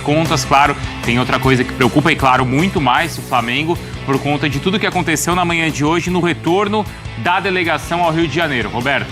contas, claro, tem outra coisa que preocupa e, claro, muito mais o Flamengo por conta de tudo que aconteceu na manhã de hoje no retorno da delegação ao Rio de Janeiro. Roberto.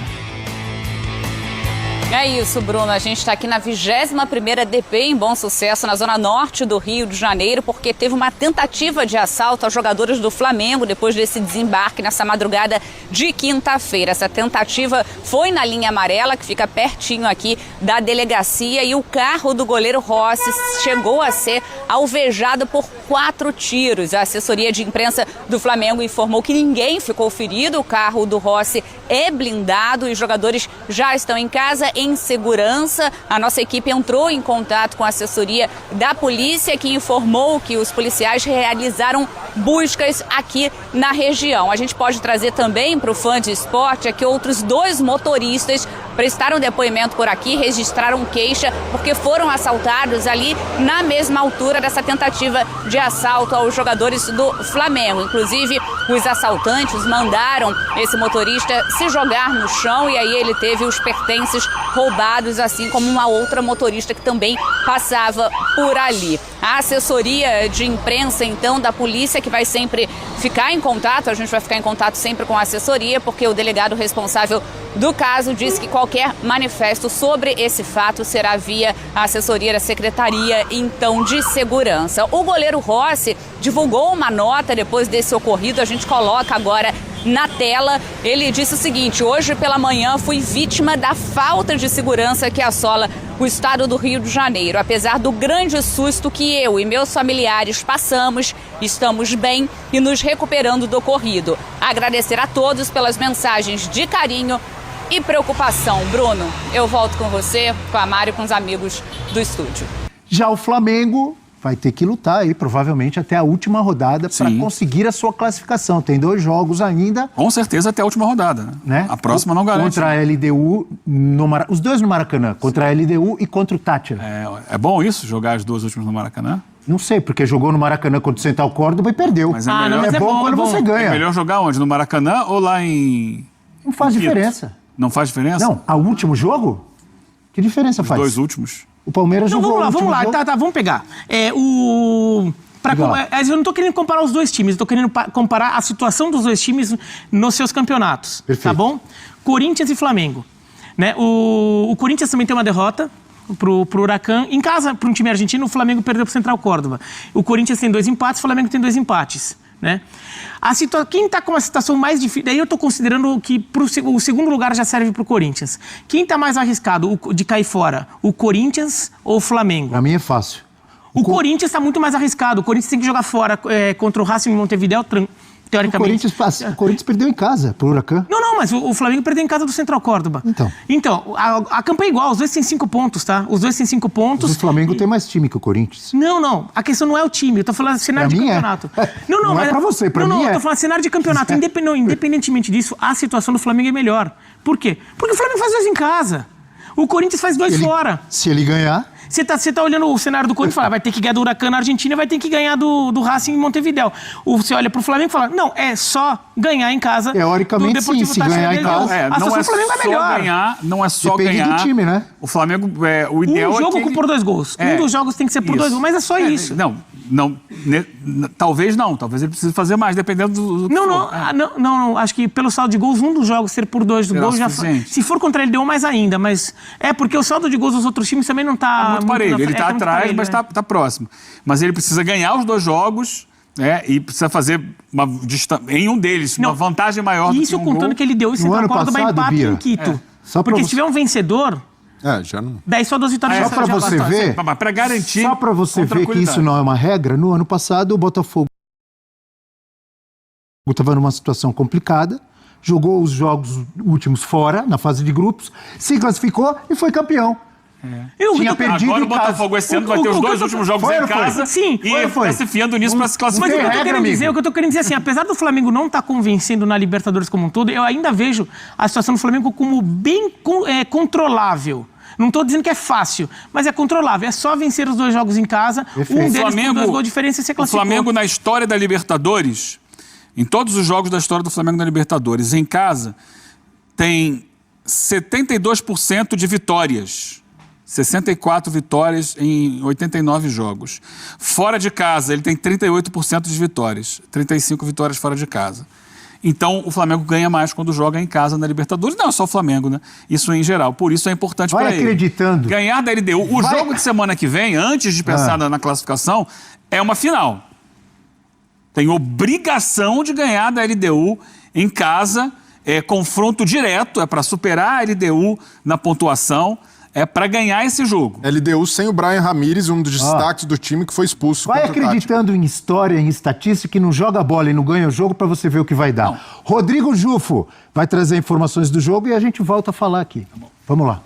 É isso, Bruno. A gente está aqui na 21ª DP em Bom Sucesso, na zona norte do Rio de Janeiro, porque teve uma tentativa de assalto aos jogadores do Flamengo depois desse desembarque nessa madrugada de quinta-feira. Essa tentativa foi na linha amarela, que fica pertinho aqui da delegacia, e o carro do goleiro Rossi chegou a ser alvejado por 4 tiros. A assessoria de imprensa do Flamengo informou que ninguém ficou ferido. O carro do Rossi é blindado e os jogadores já estão em casa em segurança. A nossa equipe entrou em contato com a assessoria da polícia, que informou que os policiais realizaram buscas aqui na região. A gente pode trazer também para o Fã de Esporte aqui outros 2 motoristas prestaram depoimento por aqui, registraram queixa porque foram assaltados ali na mesma altura dessa tentativa de assalto aos jogadores do Flamengo. Inclusive, os assaltantes mandaram esse motorista se jogar no chão e aí ele teve os pertences roubados, assim como uma outra motorista que também passava por ali. A assessoria de imprensa, então, da polícia, que vai sempre ficar em contato, a gente vai ficar em contato sempre com a assessoria, porque o delegado responsável do caso disse que qualquer manifesto sobre esse fato será via a assessoria da Secretaria, então, de Segurança. O goleiro Rossi divulgou uma nota depois desse ocorrido, a gente coloca agora na tela. Ele disse o seguinte: hoje pela manhã fui vítima da falta de segurança que assola o estado do Rio de Janeiro. Apesar do grande susto que eu e meus familiares passamos, estamos bem e nos recuperando do ocorrido. Agradecer a todos pelas mensagens de carinho e preocupação. Bruno, eu volto com você, com a Mário e com os amigos do estúdio. Já o Flamengo vai ter que lutar aí, provavelmente, até a última rodada para conseguir a sua classificação. Tem 2 jogos ainda. Com certeza até a última rodada, né? A próxima não garante. Contra a LDU, os 2 no Maracanã, contra a LDU e contra o Tátira. É bom isso, jogar as 2 últimas no Maracanã? Não sei, porque jogou no Maracanã contra o Central Córdoba e perdeu. Mas é bom quando você ganha. É melhor jogar onde? No Maracanã ou lá em... Não faz diferença. Não faz diferença? Não, o último jogo? Que diferença faz? Os 2 últimos. O Palmeiras jogou. Vamos lá. Tá, vamos pegar. Eu não tô querendo comparar os 2 times, eu tô querendo comparar a situação dos 2 times nos seus campeonatos. Perfeito. Tá bom? Corinthians e Flamengo. Né? O Corinthians também tem uma derrota pro Huracan. Em casa, para um time argentino, o Flamengo perdeu pro Central Córdoba. O Corinthians tem 2 empates, o Flamengo tem 2 empates. Né? Quem está com uma situação mais difícil, daí eu estou considerando que o segundo lugar já serve para o Corinthians. Quem está mais arriscado de cair fora? O Corinthians ou o Flamengo? Para mim é fácil. O Corinthians está muito mais arriscado. O Corinthians tem que jogar fora contra o Racing Montevideo, teoricamente. O Corinthians perdeu em casa pro Huracan. Não, mas o Flamengo perdeu em casa do Central Córdoba. Então a campanha é igual, os 2 têm 5 pontos, tá? Os 2 têm 5 pontos. Mas o Flamengo tem mais time que o Corinthians. Não. A questão não é o time, eu tô falando cenário de campeonato. Não é pra você, pra mim é. Eu tô falando cenário de campeonato. Independentemente disso, a situação do Flamengo é melhor. Por quê? Porque o Flamengo faz 2 em casa. O Corinthians faz 2 fora. Se ele ganhar... Você tá olhando o cenário do Corinthians e fala, vai ter que ganhar do Huracan na Argentina e vai ter que ganhar do Racing em Montevideo. Você olha pro Flamengo e fala, não, é só ganhar em casa. Teoricamente, sim, se ganhar em casa. Não é só ganhar, não é só ganhar. Depende do time, né? O Flamengo, o ideal é jogo por 2 gols. Um dos jogos tem que ser por 2 gols, mas é só isso. Talvez ele precise fazer mais, dependendo do que for. Não, acho que pelo saldo de gols, um dos jogos ser por 2 gols já... Se for contra ele, deu mais ainda, mas... porque o saldo de gols dos outros times também não tá... muito parelho, ele tá atrás, parelho, mas tá próximo. Mas ele precisa ganhar os 2 jogos, e precisa fazer em um deles uma vantagem maior do que isso contando que ele deu esse Central Córdoba empate em Quito. Porque se tiver um vencedor... já não... Daí só 2 vitórias só para você ver... Mas para garantir... Só para você ver que isso não é uma regra, no ano passado o Botafogo estava numa situação complicada, jogou os jogos últimos fora, na fase de grupos, se classificou e foi campeão. Tinha perdido agora o Botafogo esse ano vai ter os 2 últimos jogos em casa. Sim, e vai se fiando nisso para se classificar. Mas o que eu tô querendo dizer assim, apesar do Flamengo não estar convencendo na Libertadores como um todo, eu ainda vejo a situação do Flamengo como bem controlável. Não estou dizendo que é fácil, mas é controlável. É só vencer os 2 jogos em casa, um deles com 2 gols de diferença e ser classificou. O Flamengo, na história da Libertadores, em todos os jogos da história do Flamengo na Libertadores, em casa, tem 72% de vitórias. 64 vitórias em 89 jogos. Fora de casa, ele tem 38% de vitórias. 35 vitórias fora de casa. Então, o Flamengo ganha mais quando joga em casa na Libertadores. Não é só o Flamengo, né? Isso em geral. Por isso é importante para ele. Vai acreditando. Ganhar da LDU. O jogo de semana que vem, antes de pensar na classificação, é uma final. Tem obrigação de ganhar da LDU em casa. É confronto direto, é para superar a LDU na pontuação. É para ganhar esse jogo. LDU sem o Brian Ramírez, um dos destaques do time que foi expulso. Vai acreditando em história, em estatística, que não joga bola e não ganha o jogo para você ver o que vai dar. Não. Rodrigo Jufo vai trazer informações do jogo e a gente volta a falar aqui. Vamos lá.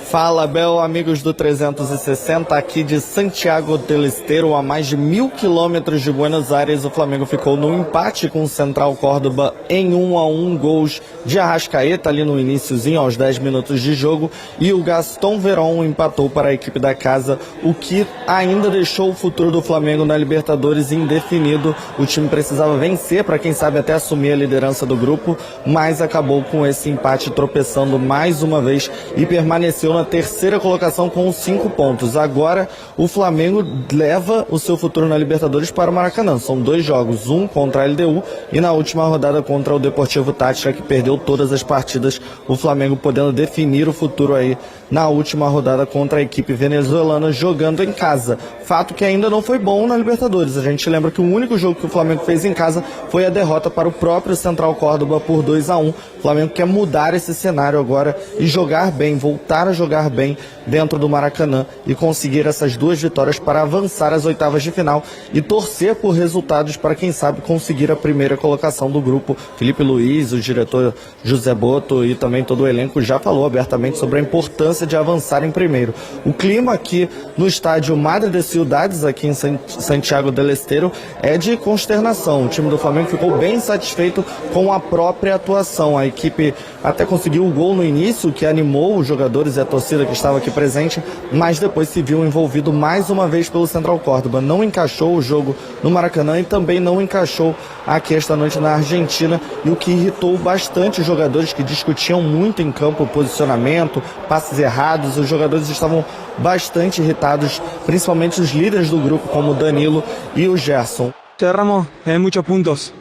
Fala, Bel, amigos do 360, aqui de Santiago del Estero, a mais de 1.000 quilômetros de Buenos Aires. O Flamengo ficou no empate com o Central Córdoba em 1-1, gols de Arrascaeta ali no iniciozinho, aos 10 minutos de jogo, e o Gaston Veron empatou para a equipe da casa, o que ainda deixou o futuro do Flamengo na Libertadores indefinido. O time precisava vencer para, quem sabe, até assumir a liderança do grupo, mas acabou com esse empate tropeçando mais uma vez e permaneceu na terceira colocação com 5 pontos. Agora o Flamengo leva o seu futuro na Libertadores para o Maracanã. São 2 jogos, um contra a LDU e na última rodada contra o Deportivo Táchira, que perdeu todas as partidas. O Flamengo podendo definir o futuro aí na última rodada contra a equipe venezuelana, jogando em casa. Fato que ainda não foi bom na Libertadores. A gente lembra que o único jogo que o Flamengo fez em casa foi a derrota para o próprio Central Córdoba por 2-1. O Flamengo quer mudar esse cenário agora e jogar bem, voltar a jogar bem dentro do Maracanã e conseguir essas 2 vitórias para avançar às oitavas de final e torcer por resultados para, quem sabe, conseguir a primeira colocação do grupo. Felipe Luiz, o diretor José Boto e também todo o elenco já falou abertamente sobre a importância de avançar em primeiro. O clima aqui no estádio Madre de Ciudades, aqui em Santiago del Estero, é de consternação. O time do Flamengo ficou bem satisfeito com a própria atuação. A equipe até conseguiu o gol no início, que animou os jogadores e a torcida que estava aqui presente, mas depois se viu envolvido mais uma vez pelo Central Córdoba. Não encaixou o jogo no Maracanã e também não encaixou aqui esta noite na Argentina, e o que irritou bastante os jogadores, que discutiam muito em campo o posicionamento, passes errados. Os jogadores estavam bastante irritados, principalmente os líderes do grupo, como o Danilo e o Gerson. Cerramos en muchos puntos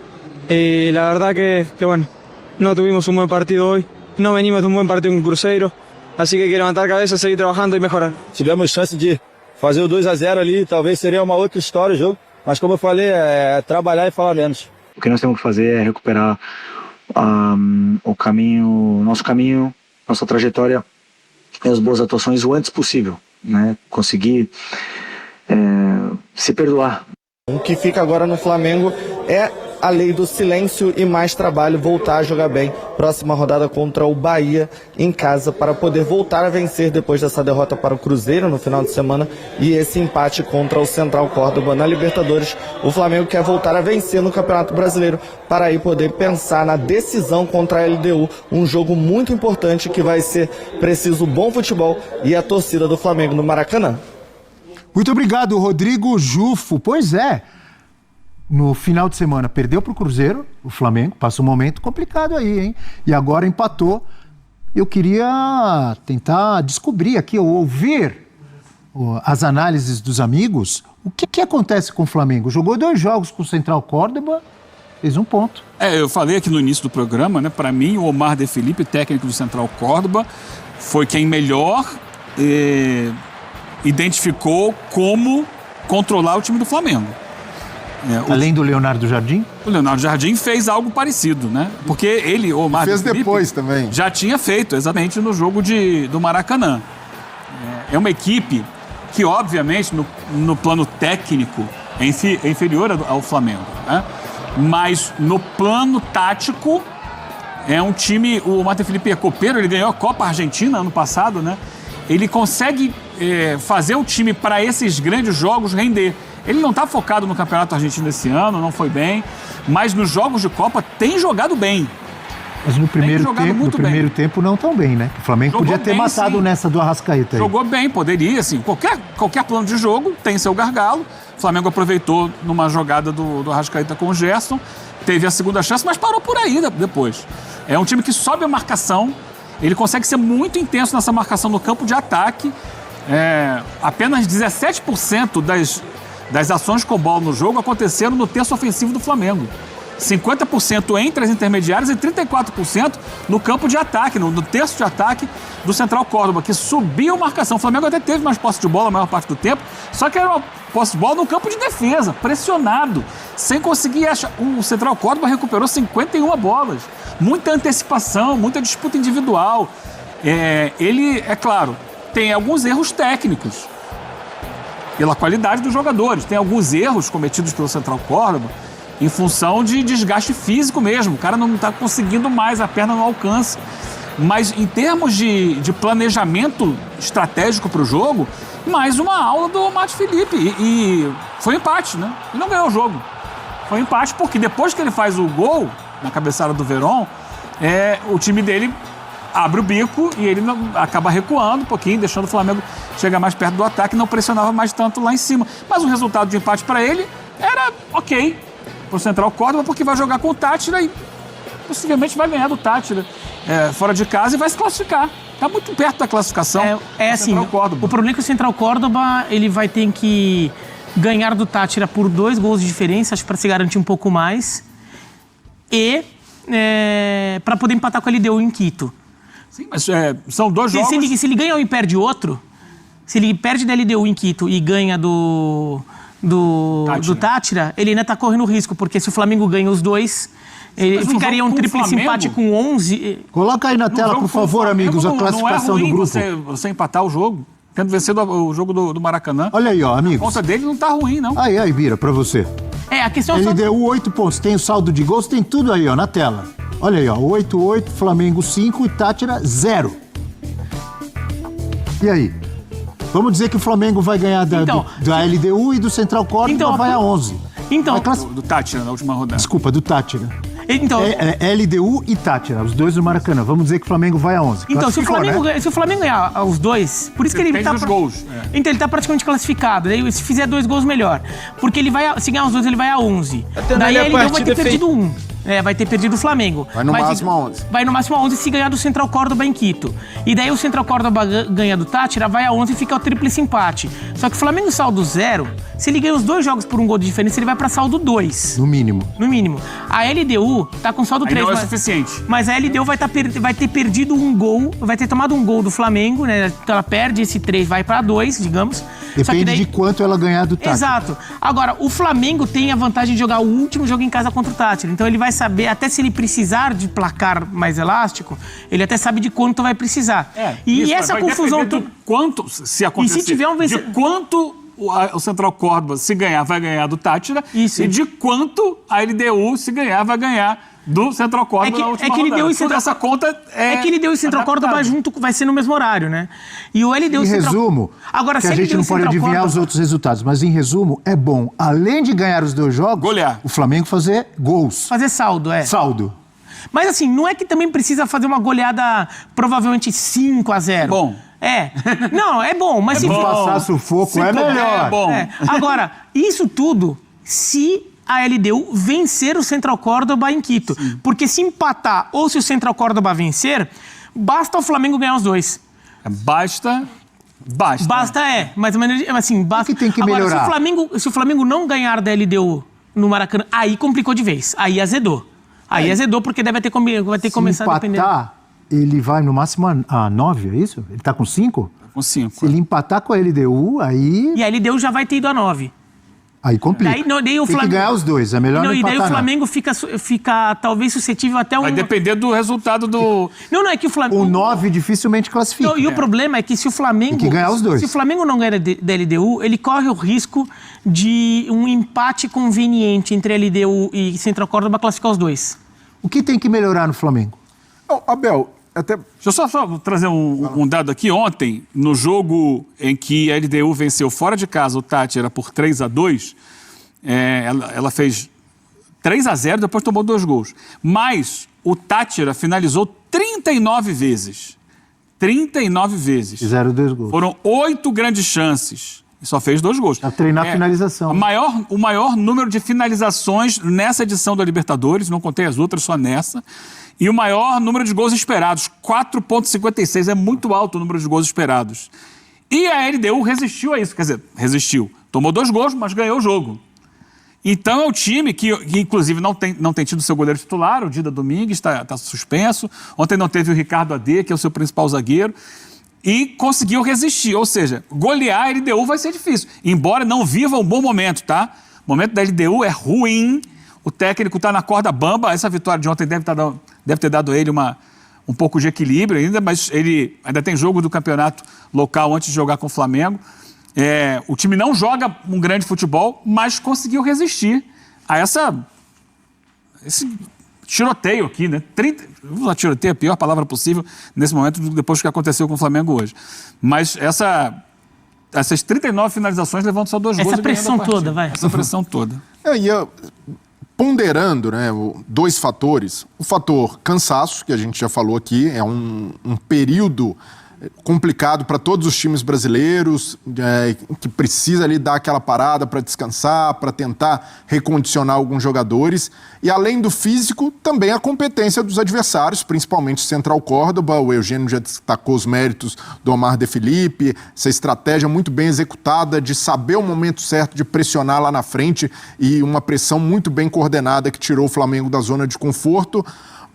y la verdad que bueno, no tuvimos un buen partido hoy, no venimos de un buen partido con Cruzeiro, así que hay que levantar a cabeça, seguir trabajando e mejorar. Tivemos chance de fazer o 2-0 ali, talvez seria uma outra história o jogo, mas como eu falei, é trabalhar e falar menos. O que nós temos que fazer é recuperar o caminho, nosso caminho, nossa trajetória e as boas atuações o antes possível, né? Conseguir se perdoar. O que fica agora no Flamengo é a lei do silêncio e mais trabalho, voltar a jogar bem. Próxima rodada contra o Bahia em casa, para poder voltar a vencer depois dessa derrota para o Cruzeiro no final de semana e esse empate contra o Central Córdoba na Libertadores. O Flamengo quer voltar a vencer no Campeonato Brasileiro para aí poder pensar na decisão contra a LDU, um jogo muito importante que vai ser preciso bom futebol e a torcida do Flamengo no Maracanã. Muito obrigado, Rodrigo Jufo. Pois é, no final de semana perdeu para o Cruzeiro, o Flamengo, passa um momento complicado aí, hein? E agora empatou. Eu queria tentar descobrir aqui, ouvir as análises dos amigos. O que acontece com o Flamengo? Jogou 2 jogos com o Central Córdoba, fez 1 ponto. Eu falei aqui no início do programa, né? Para mim, o Omar de Felipe, técnico do Central Córdoba, foi quem melhor identificou como controlar o time do Flamengo. Além do Leonardo Jardim? O Leonardo Jardim fez algo parecido, né? Porque ele, o Omar fez de Felipe, depois também. Já tinha feito, exatamente, no jogo do Maracanã. É uma equipe que, obviamente, no plano técnico, é inferior ao Flamengo, né? Mas no plano tático, é um time... O Omar de Felipe é copeiro, ele ganhou a Copa Argentina ano passado, né? Ele consegue fazer o time para esses grandes jogos render. Ele não está focado no Campeonato Argentino esse ano, não foi bem, mas nos jogos de Copa tem jogado bem. Mas no primeiro tempo não tão bem, né? O Flamengo jogou podia ter bem, matado, sim, nessa do Arrascaeta aí. Jogou bem, poderia, assim. Qualquer plano de jogo tem seu gargalo. O Flamengo aproveitou numa jogada do Arrascaeta com o Gerson, teve a segunda chance, mas parou por aí depois. É um time que sobe a marcação, ele consegue ser muito intenso nessa marcação no campo de ataque. Apenas 17% das ações com bola no jogo aconteceram no terço ofensivo do Flamengo. 50% entre as intermediárias e 34% no campo de ataque, no terço de ataque do Central Córdoba, que subiu a marcação. O Flamengo até teve mais posse de bola a maior parte do tempo, só que era uma posse de bola no campo de defesa, pressionado, sem conseguir achar. O Central Córdoba recuperou 51 bolas. Muita antecipação, muita disputa individual. Ele, é claro, tem alguns erros técnicos pela qualidade dos jogadores. Tem alguns erros cometidos pelo Central Córdoba em função de desgaste físico mesmo. O cara não está conseguindo mais, a perna não alcança. Mas em termos de planejamento estratégico para o jogo, mais uma aula do Márcio Felipe. E foi empate, né? Ele não ganhou o jogo. Foi empate porque depois que ele faz o gol na cabeçada do Verón, o time dele abre o bico e ele acaba recuando um pouquinho, deixando o Flamengo chegar mais perto do ataque, não pressionava mais tanto lá em cima. Mas o resultado de empate para ele era ok para o Central Córdoba, porque vai jogar com o Táchira e possivelmente vai ganhar do Táchira fora de casa e vai se classificar. Está muito perto da classificação. Assim, o problema é que o Central Córdoba ele vai ter que ganhar do Táchira por 2 gols de diferença, acho que para se garantir um pouco mais, e para poder empatar com a LDU em Quito. Sim, mas são 2 jogos... Se ele ganha um e perde outro, se ele perde da LDU em Quito e ganha do Táchira, ele ainda está correndo risco, porque se o Flamengo ganha os 2, ele ficaria um tríplice empate com 11. Coloca aí na tela, por favor, amigos, a classificação do grupo. Você empatar o jogo, tendo vencido o jogo do Maracanã. Olha aí, ó, amigos. A conta dele não tá ruim, não. Aí, Bira, pra você. A questão LDU 8 pontos, tem o saldo de gols, tem tudo aí, ó, na tela. Olha aí, ó, 8, Flamengo 5 e Táchira 0. E aí? Vamos dizer que o Flamengo vai ganhar da LDU e do Central Córdoba vai a 11. Do Táchira, na última rodada. Desculpa, do Táchira. Então, LDU e Táchira, os 2 do Maracanã. Vamos dizer que o Flamengo vai a 11. Então, se o Flamengo ganhar os 2, por isso que ele tá... dos gols. Então, ele tá praticamente classificado. Daí, se fizer 2 gols, melhor. Porque ele vai, se ganhar os 2, ele vai a 11. Daí ele vai ter perdido 1. Vai ter perdido o Flamengo. Vai no máximo a 11. Vai no máximo a 11 se ganhar do Central Córdoba em Quito. E daí o Central Córdoba ganha do Táchira, vai a 11 e fica o tríplice empate. Só que o Flamengo saldo 0, se ele ganha os 2 jogos por 1 gol de diferença, ele vai pra saldo 2. No mínimo. No mínimo. A LDU tá com saldo 3. Não é suficiente. Mas a LDU vai ter perdido 1 gol, vai ter tomado 1 gol do Flamengo, né? Então ela perde esse 3, vai pra 2, digamos. Depende de quanto ela ganhar do Táchira. Exato. Agora, o Flamengo tem a vantagem de jogar o último jogo em casa contra o Táchira. Então ele vai saber, até se ele precisar de placar mais elástico, ele até sabe de quanto vai precisar. E essa confusão... Quanto, se acontecer, e se tiver de quanto o Central Córdoba, se ganhar, vai ganhar do Táchira. Isso. E de quanto a LDU, se ganhar, vai ganhar do Central Córdoba na última rodada. Essa conta é que LDU e Central Córdoba vai ser no mesmo horário, né? E o LDU em resumo, agora, que a gente não pode adivinhar os outros resultados, mas em resumo, é bom, além de ganhar os 2 jogos, golear. O Flamengo fazer gols. Fazer saldo, Saldo. Mas assim, não é que também precisa fazer uma goleada provavelmente 5-0. Bom. Não, é bom, mas se passar sufoco é melhor. É bom. Agora, isso tudo se a LDU vencer o Central Córdoba em Quito. Sim. Porque se empatar ou se o Central Córdoba vencer, basta o Flamengo ganhar os 2. Basta, mas assim, basta. O que tem que melhorar? Agora, se o Flamengo não ganhar da LDU no Maracanã, aí complicou de vez. Aí azedou. Azedou porque vai ter que começar a depender. Se empatar, ele vai no máximo a 9, é isso? Ele tá com 5? Com 5. Se ele empatar com a LDU, aí... E a LDU já vai ter ido a 9. Aí complica. Daí o Flamengo... Tem que ganhar os 2, é melhor não empatar. E daí o Flamengo fica talvez suscetível até Vai depender do resultado do... Não, é que o Flamengo... O 9 dificilmente classifica. E o problema é que se o Flamengo... Tem que ganhar os 2. Se o Flamengo não ganhar da LDU, ele corre o risco de um empate conveniente entre a LDU e Central Córdoba classificar os 2. O que tem que melhorar no Flamengo? Abel, deixa eu só trazer um dado aqui. Ontem, no jogo em que a LDU venceu fora de casa o Táchira por 3-2, ela fez 3-0, depois tomou 2 gols. Mas o Táchira finalizou 39 vezes. 39 vezes. Fizeram 2 gols. Foram 8 grandes chances. E só fez 2 gols. A treinar finalização. O maior número de finalizações nessa edição da Libertadores, não contei as outras, só nessa. E o maior número de gols esperados, 4,56. É muito alto o número de gols esperados. E a LDU resistiu a isso. Quer dizer, resistiu. Tomou 2 gols, mas ganhou o jogo. Então é o time que inclusive, não tem tido seu goleiro titular, o Dida Domingues está suspenso. Ontem não teve o Ricardo Adê, que é o seu principal zagueiro. E conseguiu resistir. Ou seja, golear a LDU vai ser difícil. Embora não viva um bom momento, tá? O momento da LDU é ruim. O técnico está na corda bamba. Essa vitória de ontem deve ter dado a ele um pouco de equilíbrio ainda, mas ele ainda tem jogo do campeonato local antes de jogar com o Flamengo. O time não joga um grande futebol, mas conseguiu resistir a esse tiroteio aqui, né? Tiroteio é a pior palavra possível nesse momento, depois do que aconteceu com o Flamengo hoje. Mas essas 39 finalizações levantam só 2 gols. Essa pressão toda, vai. Essa pressão toda. Ponderando, né, 2 fatores. O fator cansaço, que a gente já falou aqui, é um período complicado para todos os times brasileiros, que precisa ali dar aquela parada para descansar, para tentar recondicionar alguns jogadores. E além do físico, também a competência dos adversários, principalmente Central Córdoba. O Eugênio já destacou os méritos do Omar De Felipe, essa estratégia muito bem executada de saber o momento certo de pressionar lá na frente e uma pressão muito bem coordenada que tirou o Flamengo da zona de conforto.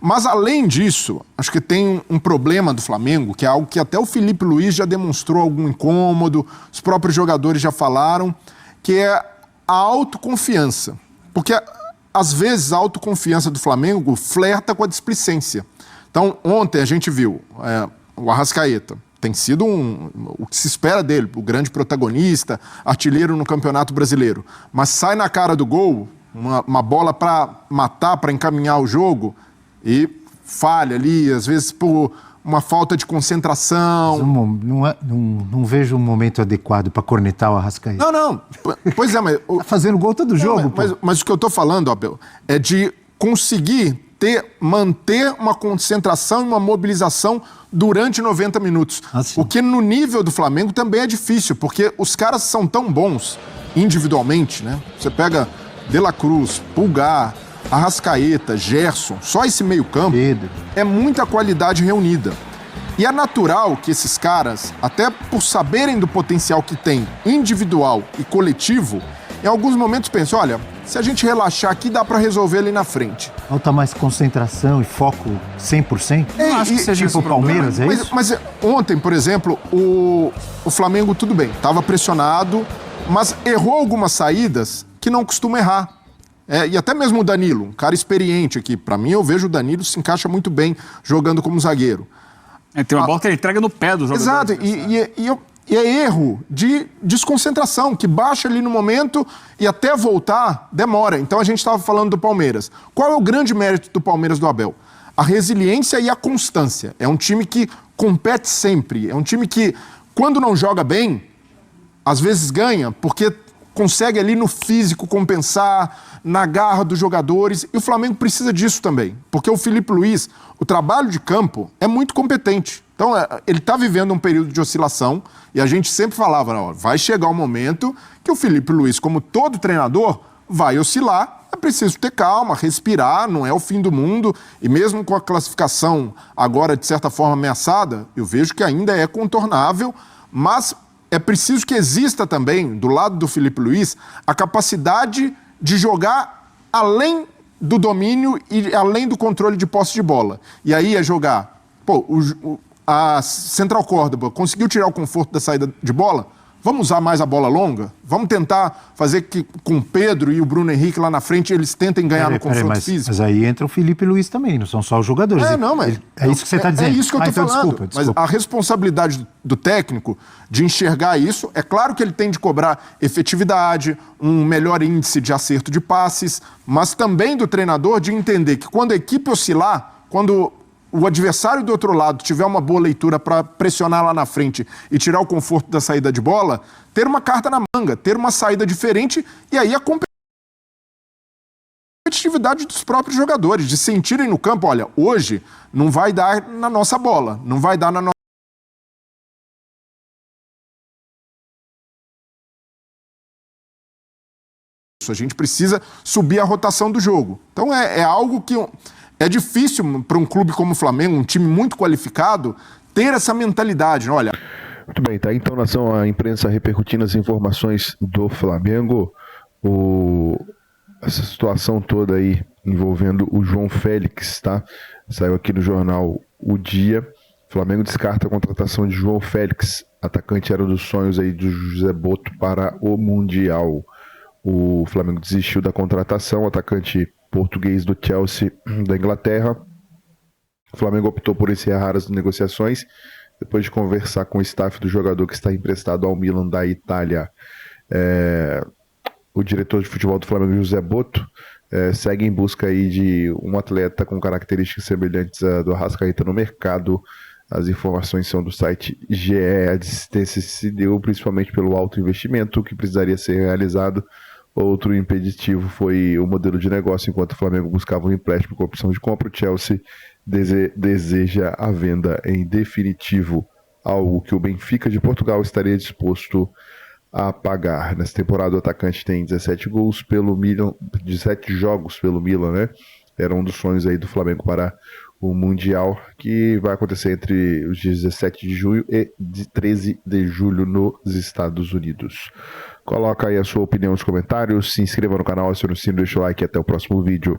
Mas, além disso, acho que tem um problema do Flamengo, que é algo que até o Filipe Luís já demonstrou algum incômodo, os próprios jogadores já falaram, que é a autoconfiança. Porque, às vezes, a autoconfiança do Flamengo flerta com a displicência. Então, ontem a gente viu o Arrascaeta. Tem sido o que se espera dele, o grande protagonista, artilheiro no Campeonato Brasileiro. Mas sai na cara do gol, uma bola para matar, para encaminhar o jogo, e falha ali, às vezes por uma falta de concentração. Não vejo um momento adequado para cornetar o Arrascaeta. Não. Pois é, mas... Tá fazendo gol todo jogo, mas o que eu tô falando, Abel, é de conseguir manter uma concentração e uma mobilização durante 90 minutos. O que no nível do Flamengo também é difícil, porque os caras são tão bons individualmente, né? Você pega De La Cruz, Pulgar, Arrascaeta, Gerson, só esse meio-campo é muita qualidade reunida. E é natural que esses caras, até por saberem do potencial que tem individual e coletivo, em alguns momentos pensam, olha, se a gente relaxar aqui, dá pra resolver ali na frente. Falta mais concentração e foco 100%? Não acho que seja tipo o Palmeiras, é isso? Mas ontem, por exemplo, o Flamengo, tudo bem, estava pressionado, mas errou algumas saídas que não costuma errar. E até mesmo o Danilo, um cara experiente aqui. Pra mim, eu vejo o Danilo se encaixa muito bem jogando como zagueiro. Tem uma bola que ele entrega no pé do jogador. Exato, e é erro de desconcentração, que baixa ali no momento e até voltar demora. Então a gente estava falando do Palmeiras. Qual é o grande mérito do Palmeiras do Abel? A resiliência e a constância. É um time que compete sempre. É um time que, quando não joga bem, às vezes ganha, porque consegue ali no físico compensar, na garra dos jogadores, e o Flamengo precisa disso também, porque o Filipe Luís, o trabalho de campo é muito competente. Então, ele está vivendo um período de oscilação, e a gente sempre falava, ó, vai chegar um momento que o Filipe Luís, como todo treinador, vai oscilar, é preciso ter calma, respirar, não é o fim do mundo, e mesmo com a classificação agora, de certa forma, ameaçada, eu vejo que ainda é contornável, mas é preciso que exista também, do lado do Filipe Luís, a capacidade de jogar além do domínio e além do controle de posse de bola. E aí é jogar... a Central Córdoba conseguiu tirar o conforto da saída de bola? Vamos usar mais a bola longa? Vamos tentar fazer que com o Pedro e o Bruno Henrique lá na frente eles tentem ganhar no confronto físico? Mas aí entra o Filipe Luís também, não são só os jogadores. É isso que você está dizendo. É isso que eu estou falando. Desculpa. Mas a responsabilidade do técnico de enxergar isso, é claro que ele tem de cobrar efetividade, um melhor índice de acerto de passes, mas também do treinador de entender que quando a equipe oscilar, quando o adversário do outro lado tiver uma boa leitura para pressionar lá na frente e tirar o conforto da saída de bola, ter uma carta na manga, ter uma saída diferente, e aí a competitividade dos próprios jogadores, de sentirem no campo, olha, hoje não vai dar na nossa bola, não vai dar na nossa A gente precisa subir a rotação do jogo. Então é algo que é difícil para um clube como o Flamengo, um time muito qualificado, ter essa mentalidade. Olha. Muito bem, tá? Então, nação, a imprensa repercutindo as informações do Flamengo, essa situação toda aí envolvendo o João Félix, tá? Saiu aqui no jornal O Dia. O Flamengo descarta a contratação de João Félix, atacante era um dos sonhos aí do José Boto para o Mundial. O Flamengo desistiu da contratação, atacante português do Chelsea da Inglaterra. O Flamengo optou por encerrar as negociações depois de conversar com o staff do jogador que está emprestado ao Milan da Itália. O diretor de futebol do Flamengo, José Boto, segue em busca aí de um atleta com características semelhantes à do Arrascaeta no mercado. As informações são do site GE. A desistência se deu principalmente pelo alto investimento que precisaria ser realizado. Outro impeditivo foi o modelo de negócio. Enquanto o Flamengo buscava um empréstimo com opção de compra, o Chelsea deseja a venda em definitivo, algo que o Benfica de Portugal estaria disposto a pagar. Nessa temporada o atacante tem 17 gols pelo Milan, 17 jogos pelo Milan, né? Era um dos sonhos aí do Flamengo para o Mundial, que vai acontecer entre os dias 17 de junho e 13 de julho nos Estados Unidos. Coloca aí a sua opinião nos comentários, se inscreva no canal, acione o sino, deixa o like e até o próximo vídeo.